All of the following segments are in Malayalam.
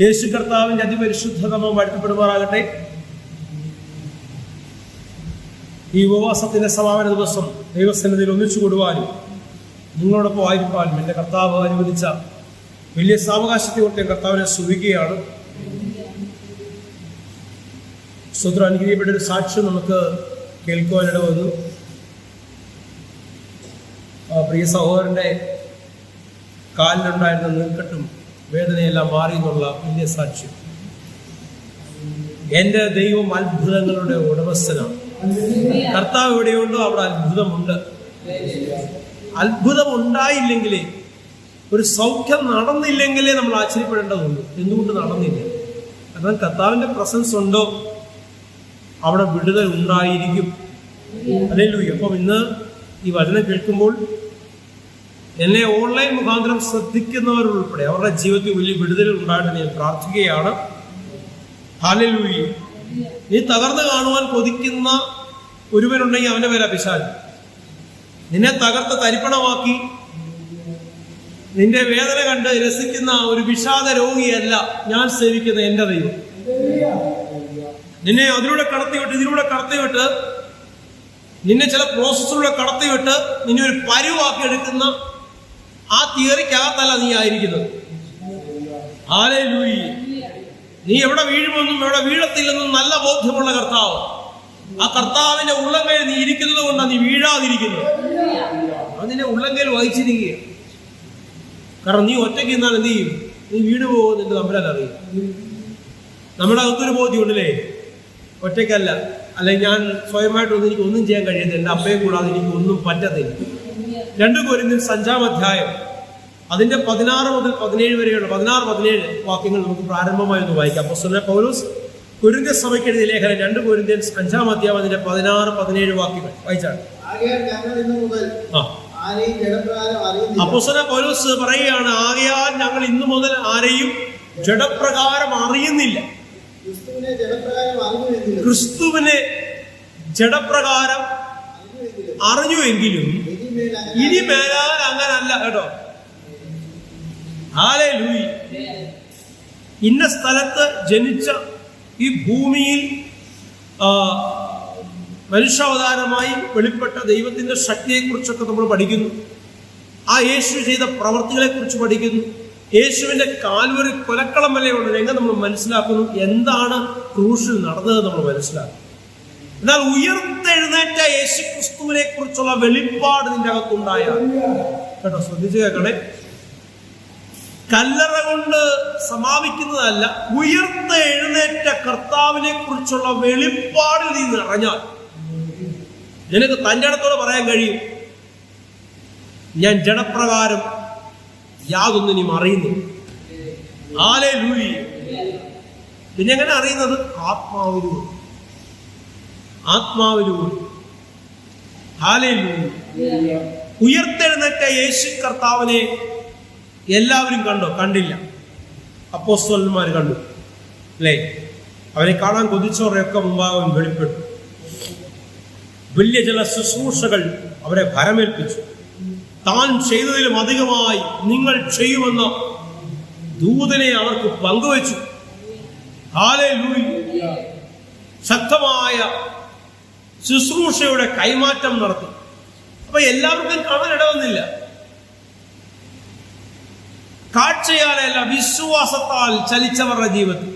യേശു കർത്താവിന്റെ അതിപരിശുദ്ധതമം വാഴ്ത്തപ്പെടുമാറാകട്ടെ. ഈ ഉപവാസത്തിന്റെ സമാപന ദിവസം ദൈവസന്നിധിയിൽ ഒന്നിച്ചു കൂടുവാനും നിങ്ങളോടൊപ്പം ആയിരിക്കാനും എൻ്റെ കർത്താവ് അനുവദിച്ച വലിയ സാവകാശത്തെ കൊണ്ട് കർത്താവിനെ സ്തുതിക്കുകയാണ്. സ്വന്തം അനുഗ്രഹിക്കപ്പെട്ട ഒരു സാക്ഷ്യം നമുക്ക് കേൾക്കുവാനിട വന്നു. പ്രിയ സഹോദരൻ്റെ കാലിലുണ്ടായിരുന്ന നീർക്കെട്ടും വേദനയെല്ലാം മാറി എന്നുള്ള വലിയ സാക്ഷ്യം. എൻ്റെ ദൈവം അത്ഭുതങ്ങളുടെ ഉടമസ്ഥനാണ്. കർത്താവ് എവിടെയുണ്ടോ അവിടെ അത്ഭുതമുണ്ട്. അത്ഭുതം ഉണ്ടായില്ലെങ്കിലേ, ഒരു സൗഖ്യം നടന്നില്ലെങ്കിലേ നമ്മൾ ആശ്ചര്യപ്പെടേണ്ടതുണ്ട്. എന്തുകൊണ്ട് നടന്നില്ല? കാരണം കർത്താവിന്റെ പ്രസൻസ് ഉണ്ടോ അവിടെ വിടുതൽ ഉണ്ടായിരിക്കും. ഹല്ലേലൂയ. അപ്പം ഇന്ന് ഈ വചനം കേൾക്കുമ്പോൾ എന്നെ ഓൺലൈൻ മുഖാന്തരം ശ്രദ്ധിക്കുന്നവരുൾപ്പെടെ അവരുടെ ജീവിതത്തിൽ വലിയ വിടുതൽ ഉണ്ടായിട്ട് ഞാൻ പ്രാർത്ഥിക്കുകയാണ്. ഹല്ലേലൂയ. നീ തകർന്നു കാണുവാൻ കൊതിക്കുന്ന ഒരുവനുണ്ടെങ്കിൽ അവന്റെ പേരാ പിശാച്. നിന്നെ തകർത്ത് തരിപ്പണമാക്കി നിന്റെ വേദന കണ്ട് രസിക്കുന്ന ഒരു വിഷാദ രോഗിയല്ല ഞാൻ സേവിക്കുന്ന എന്റെ ദൈവം. നിന്നെ അതിലൂടെ കടത്തിവിട്ട് ഇതിലൂടെ കടത്തിവിട്ട് നിന്നെ ചില പ്രോസസ്സിലൂടെ കടത്തിവിട്ട് നിന്നെ ഒരു പരുവാക്കി എടുക്കുന്ന ആ തിയറിക്കകത്തല്ല നീ ആയിരിക്കുന്നത്. ഹല്ലേലൂയ. നീ എവിടെ വീഴുമെന്നും എവിടെ വീഴത്തില്ലെന്നും നല്ല ബോധ്യമുള്ള കർത്താവ്. ആ കർത്താവിന്റെ ഉള്ളങ്കയിൽ നീ ഇരിക്കുന്നത് കൊണ്ടാണ് നീ വീഴാതിരിക്കുന്നത്. അത് നിന്നെ ഉള്ളങ്കയിൽ വഹിച്ചിരിക്കുക. കാരണം നീ ഒറ്റയ്ക്ക് നിന്നാൽ എന്ത് ചെയ്യും? നീ വീട് പോകുമെന്ന് നിന്റെ തമ്പുരാൻ അറിയും. നമ്മുടെ അകത്തൊരു ബോധ്യമുണ്ടല്ലേ, ഒറ്റയ്ക്കല്ല, അല്ലെങ്കിൽ ഞാൻ സ്വയമായിട്ടൊന്നും എനിക്ക് ഒന്നും ചെയ്യാൻ കഴിയത്തില്ല, എൻ്റെ അപ്പയെ കൂടാതെ എനിക്ക് ഒന്നും പറ്റത്തില്ല. 2 കൊരിന്ത്യൻസ് 5-ാം അധ്യായം അതിന്റെ 16 മുതൽ 17 വരെയുള്ള 16-17 വാക്യങ്ങൾ നമുക്ക് പ്രാരംഭമായി ഒന്ന് വായിക്കാം. അപ്പോസ്തലനായ പൗലോസ് കൊരിന്ത്യ സഭയ്ക്ക് എഴുതിയ ലേഖനം 2 കൊരിന്ത്യൻസ് 5-ാം അധ്യായം അതിന്റെ 16-17 വാക്യങ്ങൾ വായിച്ചാണ്. അപ്പോസ്തലനായ പൗലോസ് പറയുകയാണ്, ആകയാൽ ഞങ്ങൾ ഇന്നു മുതൽ ആരെയും ജഡപ്രകാരം അറിയുന്നില്ല. ക്രിസ്തുവിനെ ജഡപ്രകാരം അറിഞ്ഞുവെങ്കിലും ഇനി മേലാൽ അങ്ങനല്ല കേട്ടോ. ഹല്ലേലൂയ. ഇന്ന സ്ഥലത്ത് ജനിച്ച ഈ ഭൂമിയിൽ മനുഷ്യാവതാരമായി വെളിപ്പെട്ട ദൈവത്തിന്റെ ശക്തിയെക്കുറിച്ചൊക്കെ നമ്മൾ പഠിക്കുന്നു. ആ യേശു ചെയ്ത പ്രവർത്തികളെ കുറിച്ച് പഠിക്കുന്നു. യേശുവിന്റെ കാൽവരി കൊലക്കളം വരെയുള്ള രംഗം നമ്മൾ മനസ്സിലാക്കുന്നു. എന്താണ് ക്രൂശിൽ നടന്നത് നമ്മൾ മനസ്സിലാക്കുന്നു. എന്നാൽ ഉയർത്തെഴുന്നേറ്റ യേശു ക്രിസ്തുവിനെ കുറിച്ചുള്ള വെളിപ്പാട് നിന്റെ അകത്തുണ്ടായ കേട്ടോ, ശ്രദ്ധിച്ചു കേൾക്കണേ. കല്ലറ കൊണ്ട് സമാപിക്കുന്നതല്ല, ഉയർത്തെഴുന്നേറ്റ കർത്താവിനെ കുറിച്ചുള്ള വെളിപ്പാടിൽ നീ നിറഞ്ഞാൽ നിനക്ക് തന്റെ അടുത്തോടെ പറയാൻ കഴിയും, ഞാൻ ജഡപ്രകാരം യാതൊന്നും നീ അറിയുന്നില്ല. ഹല്ലേലൂയ. പിന്നെ എങ്ങനെ അറിയുന്നത്? ആത്മാവിലൂടെ. ആത്മാവിലൂടെ. ഹല്ലേലൂയ. ഉയർത്തെഴുന്നേറ്റ യേശു കർത്താവിനെ എല്ലാവരും കണ്ടോ? കണ്ടില്ല. അപ്പോസ്തലന്മാർ കണ്ടു അല്ലേ? അവരെ കാണാൻ കൊതിച്ചവരെയൊക്കെ മുമ്പാകെ വെളിപ്പെട്ടു. വലിയ ചില ശുശ്രൂഷകൾ അവരെ ഭരമേൽപ്പിച്ചു. താൻ ചെയ്തതിലും അധികമായി നിങ്ങൾ ചെയ്യുമെന്ന ദൂതനെ അവർക്ക് പങ്കുവച്ചു. ഹല്ലേലൂയ. ശക്തമായ ശുശ്രൂഷയുടെ കൈമാറ്റം നടത്തി. അപ്പൊ എല്ലാവർക്കും കാണാൻ ഇടവന്നില്ല. കാഴ്ചയാലല്ല, വിശ്വാസത്താൽ ചലിച്ചവരുടെ ജീവിതത്തിൽ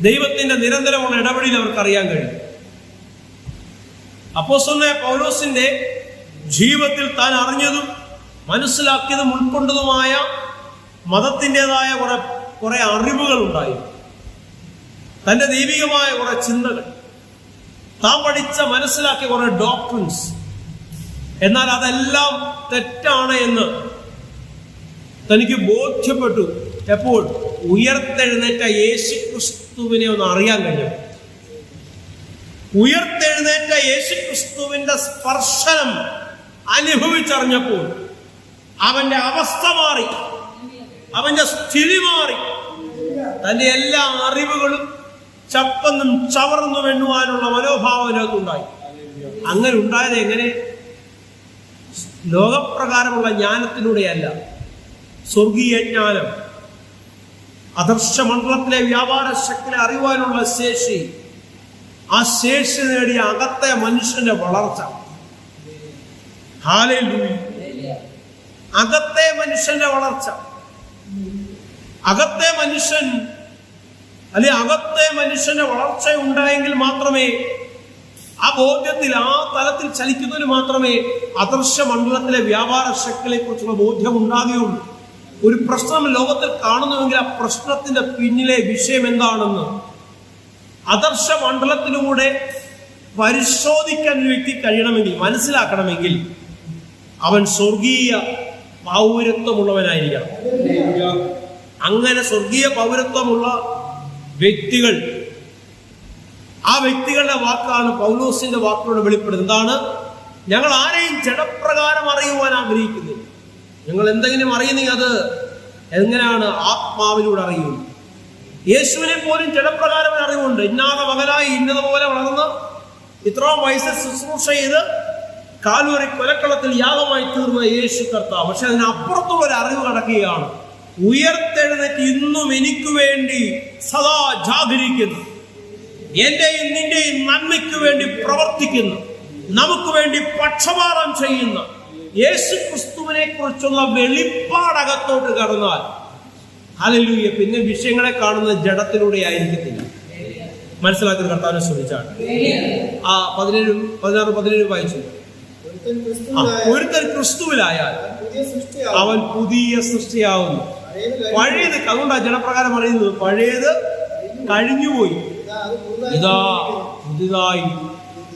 ദൈവത്തിന്റെ നിരന്തരമുള്ള ഇടപെടൽ അവർക്ക് അറിയാൻ കഴിയും. അപ്പോസ്തലനായ പൗലോസിന്റെ ജീവിതത്തിൽ താൻ അറിഞ്ഞതും മനസ്സിലാക്കിയതും ഉൾക്കൊണ്ടതുമായ മതത്തിൻ്റെതായ കുറെ അറിവുകൾ ഉണ്ടായി. തന്റെ ദൈവികമായ കുറെ ചിന്തകൾ, താൻ പഠിച്ച മനസ്സിലാക്കിയ കുറെ ഡോക്ട്രിൻസ്. എന്നാൽ അതെല്ലാം തെറ്റാണ് എന്ന് തനിക്ക് ബോധ്യപ്പെട്ടു. എപ്പോൾ? ഉയർത്തെഴുന്നേറ്റ യേശു ക്രിസ്തുവിനെ ഒന്ന് അറിയാൻ കഴിയും. ഉയർത്തെഴുന്നേറ്റ യേശു ക്രിസ്തുവിന്റെ സ്പർശനം അനുഭവിച്ചറിഞ്ഞപ്പോൾ അവന്റെ അവസ്ഥ മാറി, അവന്റെ സ്ഥിതി മാറി. തന്റെ എല്ലാ അറിവുകളും ചപ്പെന്നും ചവർന്നും എണ്ണുവാനുള്ള മനോഭാവനകത്തുണ്ടായി. അങ്ങനെ ഉണ്ടായത് എങ്ങനെ? ലോകപ്രകാരമുള്ള ജ്ഞാനത്തിലൂടെയല്ല, സ്വർഗീയ ജ്ഞാനം. അദർശ മണ്ഡലത്തിലെ വ്യാപാര ശക്തിയെ അറിയുവാനുള്ള ശേഷി, ആ ശേഷി നേടിയ അകത്തെ മനുഷ്യന്റെ വളർച്ച. ഹല്ലേലൂയ. അകത്തെ മനുഷ്യന്റെ വളർച്ച. അകത്തെ മനുഷ്യൻ അകത്തെ മനുഷ്യന്റെ വളർച്ച ഉണ്ടായെങ്കിൽ മാത്രമേ, ആ ബോധ്യത്തിൽ, ആ തലത്തിൽ ചലിക്കുന്നതിന് മാത്രമേ അദർശ മണ്ഡലത്തിലെ വ്യാപാര ശക്തികളെ കുറിച്ചുള്ള ബോധ്യം ഉണ്ടാകുകയുള്ളൂ. ഒരു പ്രശ്നം ലോകത്തിൽ കാണുന്നുവെങ്കിൽ ആ പ്രശ്നത്തിന്റെ പിന്നിലെ വിഷയം എന്താണെന്ന് അദർശ മണ്ഡലത്തിലൂടെ പരിശോധിക്കാൻ ഒരു വ്യക്തി കഴിയണമെങ്കിൽ, മനസ്സിലാക്കണമെങ്കിൽ അവൻ സ്വർഗീയ പൗരത്വമുള്ളവനായിരിക്കണം. അങ്ങനെ സ്വർഗീയ പൗരത്വമുള്ള വ്യക്തികൾ, ആ വ്യക്തികളുടെ വാക്കാണ് പൗലോസിന്റെ വാക്കിലൂടെ വെളിപ്പെടുന്നത്. എന്താണ്? ഞങ്ങൾ ആരെയും ജഡപ്രകാരം അറിയുവാൻ ആഗ്രഹിക്കുന്നത്. ഞങ്ങൾ എന്തെങ്കിലും അറിയുന്നെങ്കിൽ അത് എങ്ങനെയാണ്? ആത്മാവിലൂടെ അറിയുന്നത്. യേശുവിനെ പോലും ജഡപ്രകാരം അറിവുണ്ട്. ഇന്നാതെ മകനായി ഇന്നതുപോലെ വളർന്ന് ഇത്രയും വയസ്സിൽ ശുശ്രൂഷ ചെയ്ത് കാൽവരി കൊലക്കളത്തിൽ യാഗമായി തീർന്ന യേശു കർത്താവ്. പക്ഷെ അതിനപ്പുറത്തുള്ള ഒരു അറിവ് കിടക്കുകയാണ്. ഉയർത്തെഴുന്നേറ്റ് ഇന്നും എനിക്ക് വേണ്ടി സദാ ജാഗരിക്കുന്നു, എന്റെയും നിന്റെയും നന്മയ്ക്ക് വേണ്ടി പ്രവർത്തിക്കുന്നു, നമുക്ക് വേണ്ടി പക്ഷപാതം ചെയ്യുന്ന യേശു ക്രിസ്തുവിനെ കുറിച്ചുള്ള വെളിപ്പാടകത്തോട്ട് കടന്നാൽ, ഹല്ലേലൂയ, പിന്നെ വിഷയങ്ങളെ കാണുന്നത് ജഡത്തിലൂടെ ആയിരിക്കത്തില്ല. മനസ്സിലാക്കുന്ന കർത്താവിനെ ശ്രമിച്ചാണ്. ആ 16 വായിച്ചു. ഒരുത്തൻ ക്രിസ്തുവിലായാൽ അവൻ പുതിയ സൃഷ്ടിയാവുന്നു. പഴയത്, അതുകൊണ്ടാണ് ജഡപ്രകാരം അറിയുന്നത്, പഴയത് കഴിഞ്ഞുപോയി, ഇതാ പുതിയതായി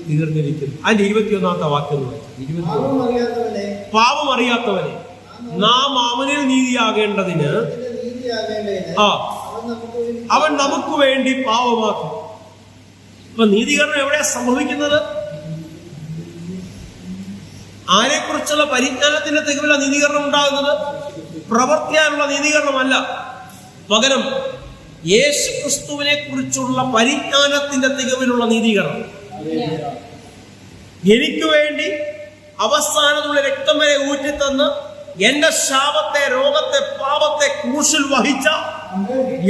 തീർന്നിരിക്കുന്നു. അതിന്റെ 21-ാമത്തെ വാക്യം പാപം അറിയാത്തവനെ നാം അവനിൽ നീതിയാകേണ്ടതിന് അവൻ നമുക്ക് വേണ്ടി പാപമാക്കും. ഇപ്പൊ നീതീകരണം എവിടെയാ സംഭവിക്കുന്നത്? ആരെക്കുറിച്ചുള്ള പരിജ്ഞാനത്തിന്റെ തികവിലാണ് നീതീകരണം ഉണ്ടാകുന്നത്, പ്രവർത്തിയാനുള്ള നീതീകരണമല്ല. പകരം യേശു ക്രിസ്തുവിനെ കുറിച്ചുള്ള പരിജ്ഞാനത്തിന്റെ തികവിലുള്ള നീതീകരണം. എനിക്ക് വേണ്ടി അവസാനമുള്ള രക്തം വരെ ഊറ്റിത്തന്ന് എന്റെ ശാപത്തെ, രോഗത്തെ, പാപത്തെ ക്രൂശിൽ വഹിച്ച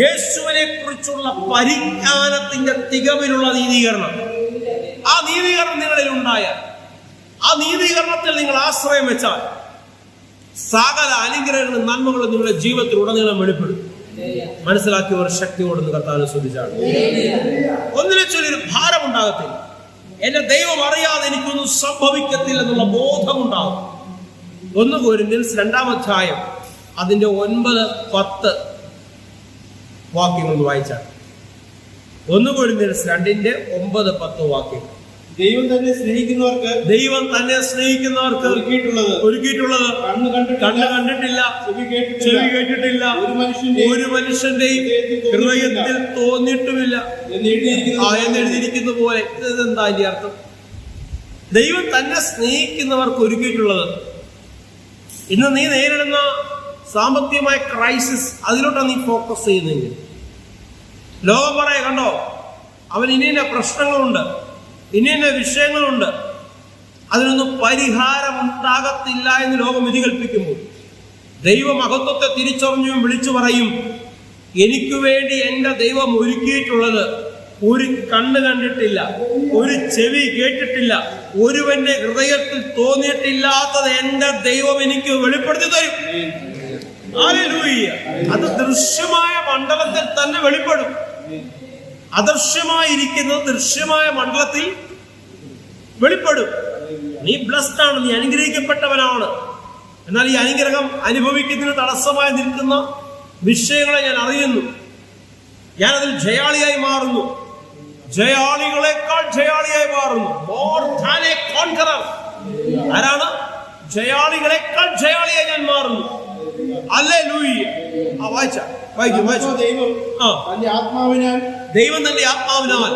യേശുവിനെ കുറിച്ചുള്ള പരിജ്ഞാനത്തിന്റെ തികവിലുള്ള നീതീകരണം. ആ നീതീകരണം നിങ്ങളിൽ ഉണ്ടായാൽ, ആ നീതീകരണത്തിൽ നിങ്ങൾ ആശ്രയം വെച്ചാൽ, സകല അനുഗ്രഹങ്ങളും നന്മകളും നിങ്ങളുടെ ജീവിതത്തിൽ ഉടനീളം വെളിപ്പെടും. മനസ്സിലാക്കിയവർ ശക്തിയോടുന്ന് കർത്താവിനെ ശ്രദ്ധിച്ചാണ്. ഒന്നിനെ ചൊല്ലൊരു ഭാരം ഉണ്ടാകത്തില്ല. എന്റെ ദൈവം അറിയാതെ എനിക്കൊന്നും സംഭവിക്കത്തില്ല എന്നുള്ള ബോധമുണ്ടാകും. 1 കൊരിന്ത്യൻസ് 2-ാം അധ്യായം അതിന്റെ 9-10 വാക്യങ്ങൾ വായിച്ചാൽ, 1 കൊരിന്ത്യൻസ് 2-ന്റെ 9-10 വാക്യങ്ങൾ. ദൈവം തന്നെ സ്നേഹിക്കുന്നവർക്ക് ഒരുക്കിയിട്ടുള്ളത് കണ്ണ് കണ്ടിട്ടില്ല, ചെവി കേട്ടിട്ടില്ല, ഒരു മനുഷ്യന്റെയും ഹൃദയത്തിൽ തോന്നിയിട്ടുമില്ല എന്നെഴുതിയിരിക്കുന്ന പോലെ. ഇതെന്താ അതിന്റെ അർത്ഥം? ദൈവം തന്നെ സ്നേഹിക്കുന്നവർക്ക് ഒരുക്കിയിട്ടുള്ളത്. ഇന്ന് നീ നേരിടുന്ന സാമ്പത്തികമായ ക്രൈസിസ്, അതിലോട്ടാണ് നീ ഫോക്കസ് ചെയ്യുന്നെങ്കിൽ, ലോകം പറയാ, കണ്ടോ അവൻ ഇനിയ പ്രശ്നങ്ങളുണ്ട്, ഇനിയ വിഷയങ്ങളുണ്ട്, അതിനൊന്നും പരിഹാരം ഉണ്ടാകത്തില്ല എന്ന് ലോകം വിധി കൽപ്പിക്കുമ്പോൾ, ദൈവമഹത്വത്തെ തിരിച്ചറിഞ്ഞും വിളിച്ചു പറയും, എനിക്ക് വേണ്ടി എന്റെ ദൈവം ഒരുക്കിയിട്ടുള്ളത് ഒരു കണ്ണ് കണ്ടിട്ടില്ല, ഒരു ചെവി കേട്ടിട്ടില്ല, ഒരുവന്റെ ഹൃദയത്തിൽ തോന്നിയിട്ടില്ലാത്തത് എന്റെ ദൈവം എനിക്ക് വെളിപ്പെടുത്തി തരും. ഹല്ലേലൂയ. അത് ദൃശ്യമായ മണ്ഡലത്തിൽ തന്നെ വെളിപ്പെടും. അദൃശ്യമായിരിക്കുന്നത് ദൃശ്യമായ മണ്ഡലത്തിൽ വെളിപ്പെടും. നീ ബ്ലസ്ഡ് ആണ്, നീ അനുഗ്രഹിക്കപ്പെട്ടവനാണ്. എന്നാൽ ഈ അനുഗ്രഹം അനുഭവിക്കുന്നതിന് തടസ്സമായി നിൽക്കുന്ന വിഷയങ്ങളെ ഞാൻ അറിയുന്നു. ഞാനതിൽ ജയാളിയായി മാറുന്നു, ജയാളികളെക്കാൾ ജയാളിയായി മാറുന്നു. ആരാണ്? ജയാളികളെക്കാൾ ജയാളിയായി ഞാൻ മാറുന്നു. ഹല്ലേലൂയ. ദൈവം തന്റെ ആത്മാവിനാൽ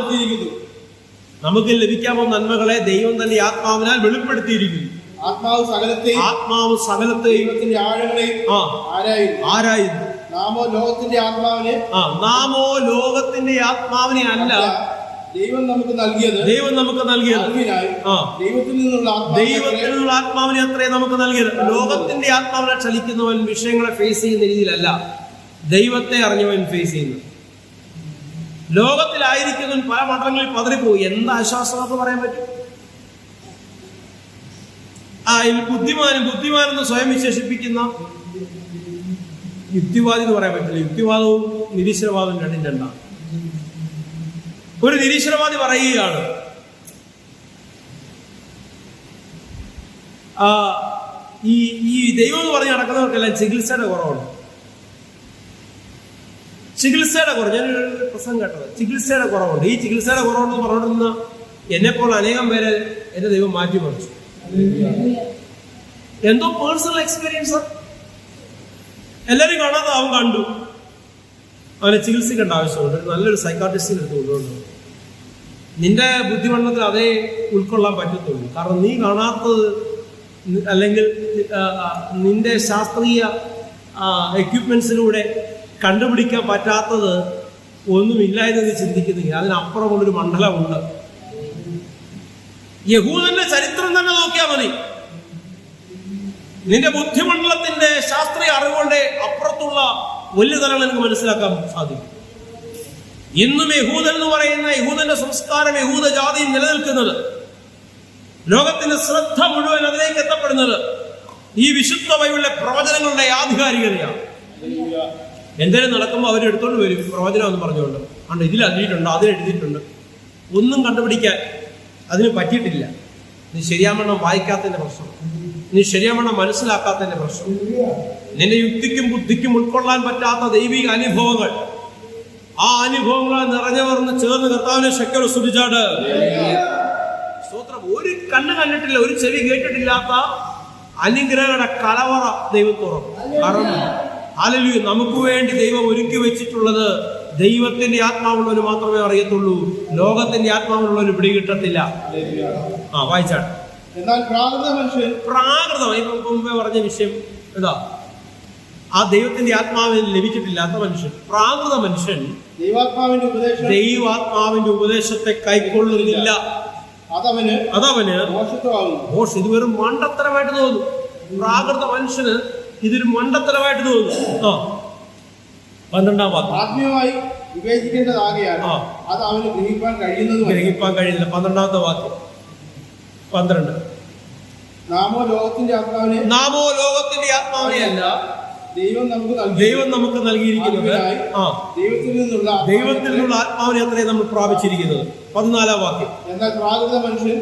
നമുക്ക് ലഭിക്കാമോ നന്മകളെ ദൈവം തന്റെ ആത്മാവിനാൽ വെളിപ്പെടുത്തിയിരിക്കുന്നു. ആത്മാവ് സകലത്തെയും ആരായിരുന്നു. നാമോ ലോകത്തിന്റെ ആത്മാവിനെ അല്ല ദൈവം നമുക്ക് നൽകിയത്. ദൈവത്തിൽ നിന്നുള്ള ആത്മാവിനെ അത്രേ നമുക്ക് നൽകിയത്. ലോകത്തിന്റെ ആത്മാവിനെ ചലിക്കുന്നവൻ വിഷയങ്ങളെ ഫേസ് ചെയ്യുന്ന രീതിയിലല്ല. ദൈവത്തെ അറിഞ്ഞവൻ ഫേസ് ചെയ്യുന്നത്. ലോകത്തിലായിരിക്കുന്നവൻ പല മണ്ഡലങ്ങളിൽ പതറിപ്പോയി. എന്താ ആശ്വാസമൊക്കെ പറയാൻ പറ്റും? ബുദ്ധിമാനെന്ന് സ്വയം വിശേഷിപ്പിക്കുന്ന യുക്തിവാദി എന്ന് പറയാൻ പറ്റില്ല. യുക്തിവാദവും നിരീശ്വരവാദവും രണ്ടും രണ്ടാണ്. ഒരു നിരീശ്വരവാദി പറയുകയാണ്, ഈ ദൈവം എന്ന് പറഞ്ഞ് നടക്കുന്നവർക്കെല്ലാം ചികിത്സയുടെ കുറവുണ്ട്. ചികിത്സയുടെ കുറവ്, ഞാനൊരു പ്രസംഗം കേട്ടത്, ചികിത്സയുടെ കുറവുണ്ട്. ഈ ചികിത്സയുടെ കുറവുണ്ടെന്ന് പറഞ്ഞിരുന്ന എന്നെപ്പോലെ അനേകം പേരെ എന്റെ ദൈവം മാറ്റിമറിച്ചു. എന്തോ പേഴ്സണൽ എക്സ്പീരിയൻസ്. എല്ലാവരും കാണാതെ അവൻ കണ്ടു. അവനെ ചികിത്സിക്കേണ്ട ആവശ്യമുണ്ട്. നല്ലൊരു സൈക്കാട്രിസ്റ്റിന് എടുത്ത് കൊണ്ടുപോകുന്നു. നിന്റെ ബുദ്ധിമണ്ഡലത്തിൽ അതേ ഉൾക്കൊള്ളാൻ പറ്റത്തുള്ളൂ. കാരണം നീ കാണാത്തത്, അല്ലെങ്കിൽ നിന്റെ ശാസ്ത്രീയ എക്യുപ്മെന്റ്സിലൂടെ കണ്ടുപിടിക്കാൻ പറ്റാത്തത് ഒന്നുമില്ല എന്ന് നീ ചിന്തിക്കുന്നില്ല. അതിനപ്പുറമുള്ളൊരു മണ്ഡലമുണ്ട്. യഹൂദന്റെ ചരിത്രം തന്നെ നോക്കിയാൽ മതി. നിന്റെ ബുദ്ധിമണ്ഡലത്തിന്റെ ശാസ്ത്രീയ അറിവുകളുടെ അപ്പുറത്തുള്ള വലിയ തലങ്ങൾ എനിക്ക് മനസ്സിലാക്കാൻ സാധിക്കും. ഇന്നും യഹൂദൻ എന്ന് പറയുന്ന യഹൂദന്റെ സംസ്കാരം, യഹൂദ ജാതി നിലനിൽക്കുന്നത്, ലോകത്തിന്റെ ശ്രദ്ധ മുഴുവൻ അതിലേക്ക് എത്തപ്പെടുന്നത് ഈ വിശുദ്ധ ബൈബിളിലെ പ്രവചനങ്ങളുടെ ആധികാരികതയാണ്. എന്തെങ്കിലും നടക്കുമ്പോൾ അവരെടുത്തോണ്ട് വരും പ്രവചനം എന്ന് പറഞ്ഞുകൊണ്ട്. അതുകൊണ്ട് ഇതിൽ എഴുതിയിട്ടുണ്ട്, അതിലെഴുതിയിട്ടുണ്ട്. ഒന്നും കണ്ടുപിടിക്കാൻ അതിന് പറ്റിയിട്ടില്ല. നീ ശരിയാവണ്ണം വായിക്കാത്തതിന്റെ പ്രശ്നം, നീ ശരിയാവണ്ണം മനസ്സിലാക്കാത്തതിന്റെ പ്രശ്നം, നിന്റെ യുക്തിക്കും ബുദ്ധിക്കും ഉൾക്കൊള്ളാൻ പറ്റാത്ത ദൈവിക അനുഭവങ്ങൾ, ആ അനുഭവങ്ങളെ നിറഞ്ഞവർന്ന് ചേർന്ന് കർത്താവിനെ ശക്തിയോടെ സ്തുതിച്ചാട്. സ്തോത്രം. ഒരു കണ്ണ് കണ്ടിട്ടില്ല, ഒരു ചെവി കേട്ടിട്ടില്ലാത്ത അനുഗ്രഹങ്ങളുടെ കലവറ ദൈവം തുറക്കും. കാരണം ഹല്ലേലൂയ, നമുക്ക് വേണ്ടി ദൈവം ഒരുക്കി വെച്ചിട്ടുള്ളത് ദൈവത്തിന്റെ ആത്മാവുള്ളവന് മാത്രമേ അറിയത്തുള്ളൂ. ലോകത്തിന്റെ ആത്മാവുള്ളവന് പിടികിട്ടത്തില്ല. വായിച്ചാണ്. എന്നാൽ പ്രാകൃതം മുമ്പേ പറഞ്ഞ വിഷയം എന്താ? ആ ദൈവത്തിന്റെ ആത്മാവിന് ലഭിച്ചിട്ടില്ലാത്ത മനുഷ്യൻ, പ്രാകൃത മനുഷ്യൻ ദൈവാത്മാവിന്റെ ഉപദേശത്തെ കൈക്കൊള്ളുന്നില്ല. അതവന് ഇത് വെറും മണ്ടത്തരമായിട്ട് തോന്നും. പ്രാകൃത മനുഷ്യന് ഇതൊരു മണ്ടത്തരമായിട്ട് തോന്നുന്നു. 12-ാം വാക്യം. ആത്മീയമായി വിവേചിക്കേണ്ടതാകയാൽ അത് അവന് ഗ്രഹിക്കാൻ കഴിയുന്നില്ല. 12-ാമത്തെ വാക്യം. 12. നാമോ ലോകത്തിന്റെ ആത്മാവിനെ അല്ല ദൈവം നമുക്ക് നൽകിയിരിക്കുന്നത് ദൈവത്തിൽ നിന്നുള്ള ആത്മാവിനെ അത്രേ നമ്മൾ പ്രാപിച്ചിരിക്കുന്നത്. 14-ാം വാക്യം. എന്നാൽ പ്രാകൃത മനുഷ്യൻ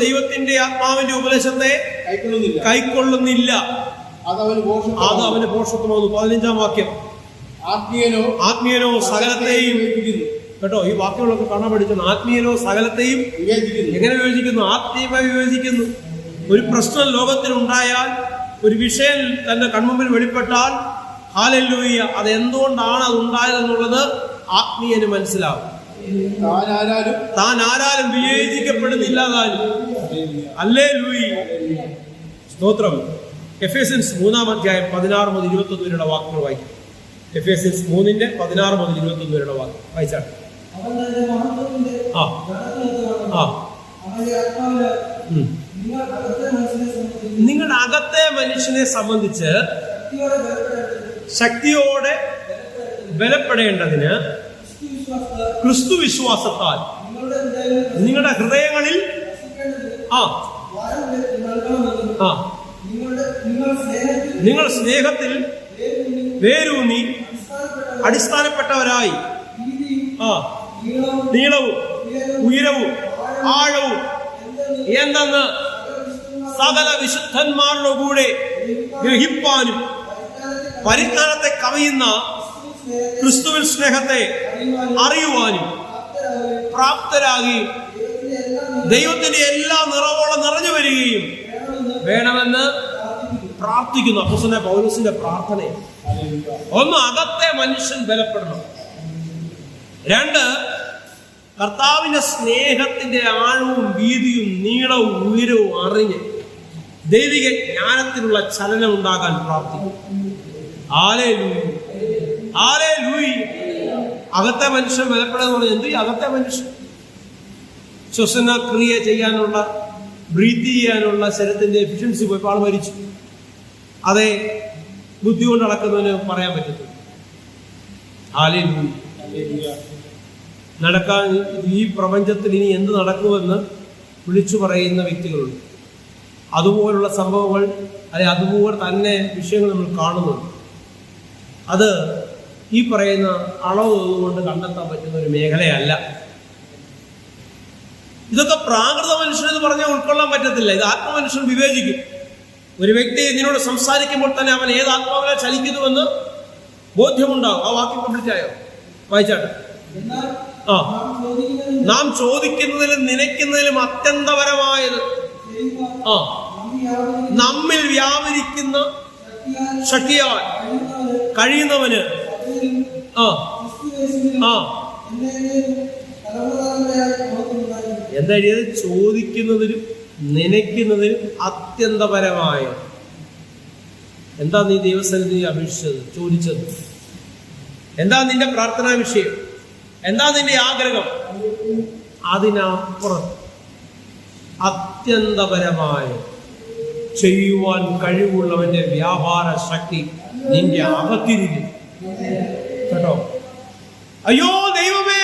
ദൈവത്തിന്റെ ആത്മാവിന്റെ ഉപദേശത്തെ കൈക്കൊള്ളുന്നില്ല. അത് അവന് ഭോഷത്വമാകുന്നു. 15-ാം വാക്യം. ആത്മീയനോ സകലത്തെയും, കേട്ടോ, ഈ വാക്യങ്ങളൊക്കെ കാണാൻ പഠിച്ചു. ആത്മീയനോ സകലത്തെയും എങ്ങനെ വിവേചിക്കുന്നു? ആത്മീയമായി വിവേചിക്കുന്നു. ഒരു പ്രശ്നം ലോകത്തിലുണ്ടായാൽ, ഒരു വിഷയം തന്റെ കൺമുമ്പിൽ വെളിപ്പെട്ടാൽ, ഹല്ലേലൂയ, അത് എന്തുകൊണ്ടാണ് അത് ഉണ്ടായതെന്നുള്ളത് ആത്മീയന് മനസ്സിലാവും. താൻ ആരാലും വിവേചിക്കപ്പെടുന്നില്ല. ഹല്ലേലൂയ, സ്തോത്രം. എഫേസ്യൻസ് 3-ാം അധ്യായം 16 മുതൽ 21 വരെയുള്ള വാക്കുകൾ വായിക്കും. എഫേസ്യൻസ് 3-ന്റെ 16 മുതൽ 21 വരെയുള്ള വാക്ക് വായിച്ചാണ്. നിങ്ങളുടെ അകത്തെ മനുഷ്യനെ സംബന്ധിച്ച് ശക്തിയോടെ ബലപ്പെടേണ്ടതിന് ക്രിസ്തു വിശ്വാസത്താൽ നിങ്ങളുടെ ഹൃദയങ്ങളിൽ നിങ്ങൾ സ്നേഹത്തിൽ വേരൂന്നി അടിസ്ഥാനപ്പെട്ടവരായി നീളവും ഉയരവും ആഴവും എന്തെന്ന് സകല വിശുദ്ധന്മാരുടെ കൂടെ ഗ്രഹിപ്പാനും പരിജ്ഞാനത്തെ കവിയുന്ന ക്രിസ്തുവിൻ സ്നേഹത്തെ അറിയുവാനും പ്രാപ്തരാകുകയും ദൈവത്തിന്റെ എല്ലാ നിറവോളം നിറഞ്ഞു വരികയും വേണമെന്ന് പ്രാർത്ഥിക്കുന്നു. അപ്പോസ്തലനായ പൗലോസിന്റെ പ്രാർത്ഥന. ഒന്ന്, അകത്തെ മനുഷ്യൻ ബലപ്പെടണം. 2, കർത്താവിന്റെ സ്നേഹത്തിന്റെ ആഴവും വീതിയും നീളവും ഉയരവും അറിഞ്ഞ് ദൈവിക ജ്ഞാനത്തിനുള്ള ചലനം ഉണ്ടാകാൻ പ്രാർത്ഥിക്കും. Hallelujah, hallelujah. അകത്തെ മനുഷ്യൻ ബലപ്പെടാന്ന് പറഞ്ഞാൽ എന്ത്? അകത്തെ മനുഷ്യൻ ശ്വസനക്രിയ ചെയ്യാനുള്ള, ബ്രീത്ത് ചെയ്യാനുള്ള ശരീരത്തിന്റെ എഫിഷ്യൻസി പോയപ്പോൾ ആൾ മരിച്ചു. അതെ, ബുദ്ധി കൊണ്ട് നടക്കുന്നവന് പറയാൻ പറ്റത്തില്ല. നടക്കാൻ ഈ പ്രപഞ്ചത്തിൽ ഇനി എന്ത് നടക്കുമെന്ന് വിളിച്ചു പറയുന്ന വ്യക്തികളുണ്ട്. അതുപോലുള്ള സംഭവങ്ങൾ അല്ലെ അതുപോലെ തന്നെ വിഷയങ്ങൾ നമ്മൾ കാണുന്നുണ്ട്. അത് ഈ പറയുന്ന അളവ് കൊണ്ട് കണ്ടെത്താൻ പറ്റുന്ന ഒരു മേഖലയല്ല. ഇതൊക്കെ പ്രാകൃത മനുഷ്യനെന്ന് പറഞ്ഞാൽ ഉൾക്കൊള്ളാൻ പറ്റത്തില്ല. ഇത് ആത്മമനുഷ്യൻ വിവേചിക്കും. ഒരു വ്യക്തി ഇതിനോട് സംസാരിക്കുമ്പോൾ തന്നെ അവൻ ഏത് ആത്മാവിനെ ചലിക്കുന്നുവെന്ന് ബോധ്യമുണ്ടാവും. ആ വാക്യം കംപ്ലീറ്റ് ആയോ? വായിച്ചാട്ടെ. നാം ചോദിക്കുന്നതിലും നനയ്ക്കുന്നതിലും അത്യന്തപരമായത് നമ്മിൽ വ്യാപരിക്കുന്ന ശക്തിയാൽ കഴിയുന്നവന് എന്താ എഴുതിയത്? ചോദിക്കുന്നതിലും നനയ്ക്കുന്നതിലും അത്യന്തപരമായ. എന്താ നീ ദൈവസന്നിധി അപേക്ഷിച്ചത്, ചോദിച്ചത്? എന്താ നിന്റെ പ്രാർത്ഥനാ വിഷയം? എന്താ നിന്റെ ആഗ്രഹം? അതിനപ്പുറം അത്യന്തപരമായ ചെയ്യുവാൻ കഴിവുള്ളവന്റെ വ്യാപാര ശക്തി നിന്റെ അകത്തിരിക്കും കേട്ടോ. അയ്യോ ദൈവമേ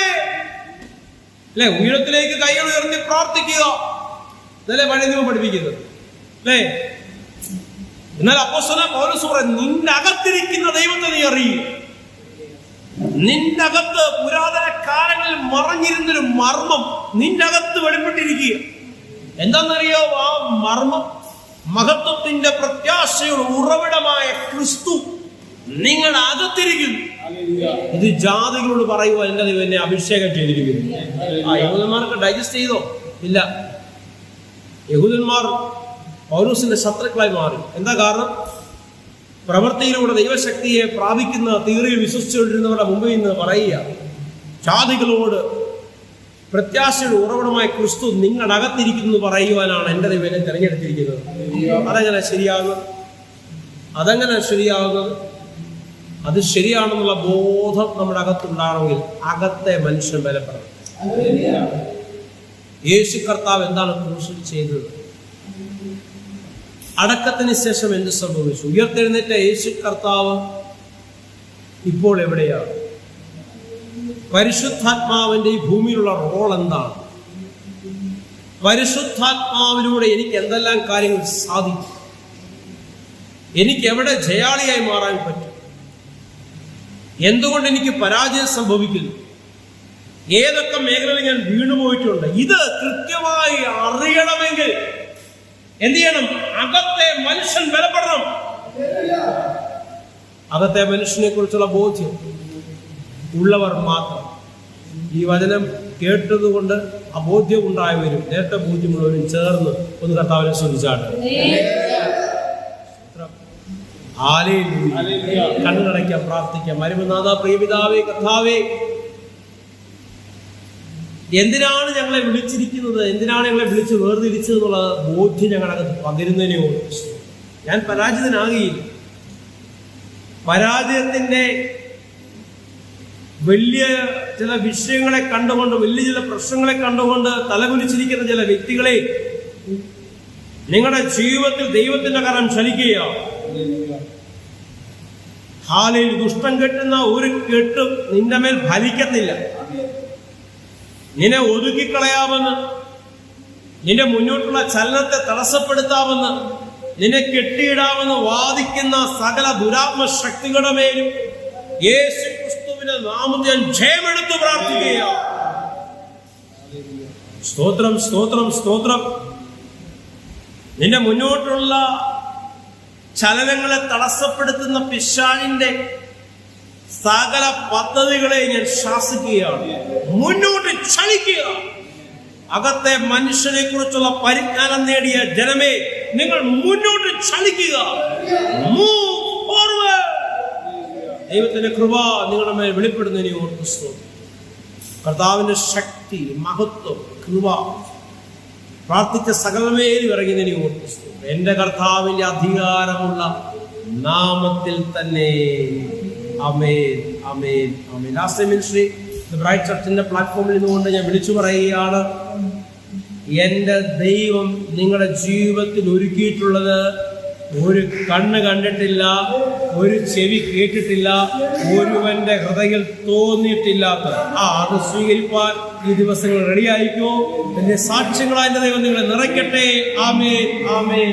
അല്ലെ, ഉയരത്തിലേക്ക് കൈകൾ ഉയർത്തി പ്രാർത്ഥിക്കുക, ഇതല്ലേ പഴയ നിയമം പഠിപ്പിക്കുന്നത് അല്ലേ? എന്നാൽ അപ്പോസ്തലൻ പൗലോസ് പറയുന്നു, നിന്റെ അകത്തിരിക്കുന്ന ദൈവത്തെ നീ അറിയുക. നിന്റെ അകത്ത് പുരാതന കാലങ്ങളിൽ മറഞ്ഞിരുന്നൊരു മർമ്മം നിന്റെ അകത്ത് വെളിപ്പെട്ടിരിക്കുക. എന്താണെന്നറിയോ? ആ മർമ്മം മഹത്വത്തിന്റെ പ്രത്യാശയുടെ ഉറവിടമായ ക്രിസ്തു നിങ്ങളുടെ അകത്തിരിക്കുന്നു. ഇത് ജാതികളോട് പറയുവാൻ എന്റെ ദൈവം എന്നെ അഭിഷേകം ചെയ്തിരിക്കുന്നു. യഹൂദന്മാർക്ക് ഡൈജസ്റ്റ് ചെയ്തോ? ഇല്ല. യഹൂദന്മാർ പൗലോസിന്റെ ശത്രുക്കളായി മാറി. എന്താ കാരണം? പ്രവൃത്തിയിലൂടെ ദൈവശക്തിയെ പ്രാപിക്കുന്ന തീറിയിൽ വിശ്വസിച്ചുകൊണ്ടിരുന്നവരുടെ മുമ്പിൽ നിന്ന് പറയുക, ജാതികളോട് പ്രത്യാശയുടെ ഉറവിടമായ ക്രിസ്തു നിങ്ങളുടെ അകത്തിരിക്കുന്നു പറയുവാനാണ് എൻ്റെ ദൈവം എന്നെ തിരഞ്ഞെടുത്തിരിക്കുന്നത്. അതെങ്ങനെ ശരിയാകുന്നത്? അത് ശരിയാണെന്നുള്ള ബോധം നമ്മുടെ അകത്തുണ്ടാണെങ്കിൽ അകത്തെ മനുഷ്യൻ ബലപ്പെടണം. യേശു കർത്താവ് എന്താണ് ക്രൂശിൽ ചെയ്തത്? അടക്കത്തിന് ശേഷം എന്ത് സംഭവിച്ചു? ഉയർത്തെഴുന്നേറ്റ യേശു കർത്താവ് ഇപ്പോൾ എവിടെയാണ്? പരിശുദ്ധാത്മാവിന്റെ ഈ ഭൂമിയിലുള്ള റോൾ എന്താണ്? പരിശുദ്ധാത്മാവിലൂടെ എനിക്ക് എന്തെല്ലാം കാര്യങ്ങൾ സാധിക്കും? എനിക്ക് എവിടെ ജയാളിയായി മാറാൻ പറ്റും? എന്തുകൊണ്ട് എനിക്ക് പരാജയം സംഭവിക്കുന്നു? ഏതൊക്കെ മേഖലയിൽ ഞാൻ വീണുപോയിട്ടുണ്ട്? ഇത് കൃത്യമായി അറിയണമെങ്കിൽ എന്ത് ചെയ്യണം? അകത്തെ മനുഷ്യൻ ബലപ്പെടണം. അകത്തെ മനുഷ്യനെ കുറിച്ചുള്ള ബോധ്യം ഉള്ളവർ മാത്രം ഈ വചനം കേട്ടതുകൊണ്ട് അബോധ്യം ഉണ്ടായവരും നേരത്തെ ബോധ്യമുള്ളവരും ചേർന്ന് ഒന്ന് കർത്താവിനെ ശ്രദ്ധിച്ചാട്ടെ. കണ്ണടയ്ക്കാം, പ്രാർത്ഥിക്കാം. മരുമനാഥ, പ്രിയപിതാവേ, കർത്താവേ, എന്തിനാണ് ഞങ്ങളെ വിളിച്ചിരിക്കുന്നത്? എന്തിനാണ് ഞങ്ങളെ വിളിച്ച് വേർതിരിച്ചത് എന്നുള്ള ബോധ്യം ഞങ്ങളകത്ത് പകരുന്നതിനോട് ഞാൻ പരാജിതനാകിയില്ല. പരാജയത്തിന്റെ വലിയ ചില വിഷയങ്ങളെ കണ്ടുകൊണ്ട്, വലിയ ചില പ്രശ്നങ്ങളെ കണ്ടുകൊണ്ട് തലകുലിച്ചിരിക്കുന്ന ചില വ്യക്തികളെ നിങ്ങളുടെ ജീവിതത്തിൽ ദൈവത്തിന്റെ കരം ചലിക്കുകയാണ്. ഹാലയിൽ ദുഷ്ടം കെട്ടുന്ന ഒരു കെട്ടും നിന്റെ മേൽ ഫലിക്കത്തില്ല. നിന്നെ ഒതുക്കിക്കളയാമെന്ന്, നിന്റെ മുന്നോട്ടുള്ള ചലനത്തെ തടസ്സപ്പെടുത്താമെന്ന്, നിന്നെ കെട്ടിയിടാമെന്ന് വാദിക്കുന്ന സകല ദുരാത്മ ശക്തികളുടെ മേലും യേശു ക്രിസ്തുവിന്റെ നാമത്തിൽ ജയമെടുത്ത് പ്രാർത്ഥിക്കുകയാണ്. സ്തോത്രം, സ്തോത്രം, സ്തോത്രം. നിന്റെ മുന്നോട്ടുള്ള ചലനങ്ങളെ തടസ്സപ്പെടുത്തുന്ന പിശാചിന്റെ സകല പദ്ധതികളെ ഞാൻ ശാസിക്കുകയാണ്. മുന്നോട്ട് ചലിക്കുക. അകത്തെ മനുഷ്യനെ കുറിച്ചുള്ള പരിജ്ഞാനം നേടിയ ജനമേ, നിങ്ങൾ മുന്നോട്ട് ചലിക്കുക. ദൈവത്തിന്റെ കൃപ നിങ്ങളുടെ മേൽ വെളിപ്പെടുന്നതിനെ ഓർത്ത് സ്തോത്രം. കർത്താവിന്റെ ശക്തി, മഹത്വം, കൃപ പ്രാർത്ഥിച്ച സകലമേലും ഇറങ്ങിയതിനെ ഓർത്ത് സ്തോത്രം. എന്റെ കർത്താവിന്റെ അധികാരമുള്ള നാമത്തിൽ തന്നെ. ആമേൻ, ആമേൻ, ആമേൻ. ലാസ്റ്റ് മിനിസ്ട്രി ബ്രൈറ്റ് ചർച്ചിന്റെ പ്ലാറ്റ്ഫോമിൽ നിന്നുകൊണ്ട് ഞാൻ വിളിച്ചു പറയുകയാണ്, എൻ്റെ ദൈവം നിങ്ങളുടെ ജീവിതത്തിൽ ഒരുക്കിയിട്ടുള്ളത് ഒരു കണ്ണ് കണ്ടിട്ടില്ല, ഒരു ചെവി കേട്ടിട്ടില്ല, ഒരുവന്റെ ഹൃദയം തോന്നിയിട്ടില്ലാത്ത അത് സ്വീകരിപ്പാൻ ഈ ദിവസങ്ങൾ റെഡിയായിക്കോ. എന്റെ സാക്ഷ്യങ്ങളായ ദൈവം നിങ്ങളെ നിറയ്ക്കട്ടെ. ആമേൻ, ആമേൻ.